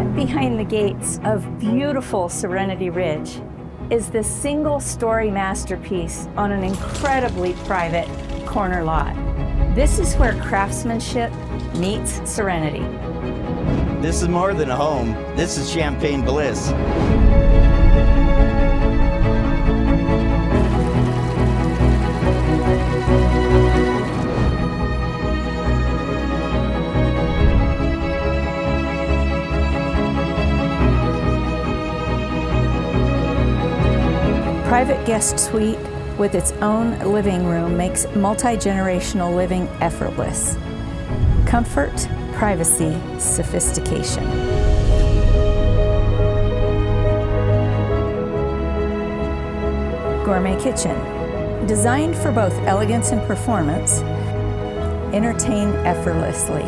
Set behind the gates of beautiful Serenity Ridge is this single-story masterpiece on an incredibly private corner lot. This is where craftsmanship meets serenity. This is more than a home. This is champagne bliss. Private guest suite with its own living room makes multi-generational living effortless. Comfort, privacy, sophistication. Gourmet kitchen. Designed for both elegance and performance, entertain effortlessly,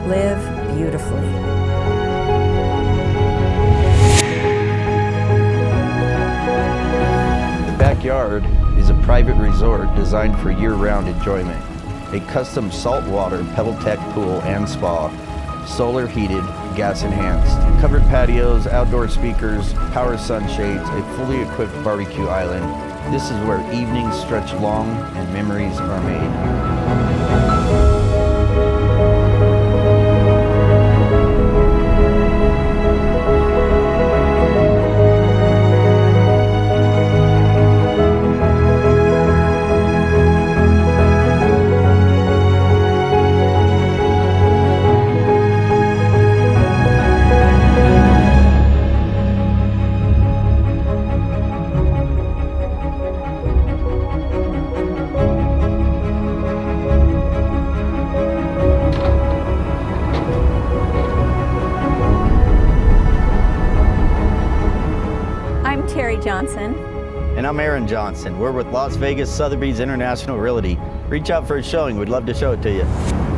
live beautifully. Backyard is a private resort designed for year-round enjoyment. A custom saltwater Pebble Tech pool and spa, solar heated, gas enhanced, covered patios, outdoor speakers, power sunshades, a fully equipped barbecue island. This is where evenings stretch long and memories are made. Johnson. And I'm Aaron Johnson. We're with Las Vegas Sotheby's International Realty. Reach out for a showing. We'd love to show it to you.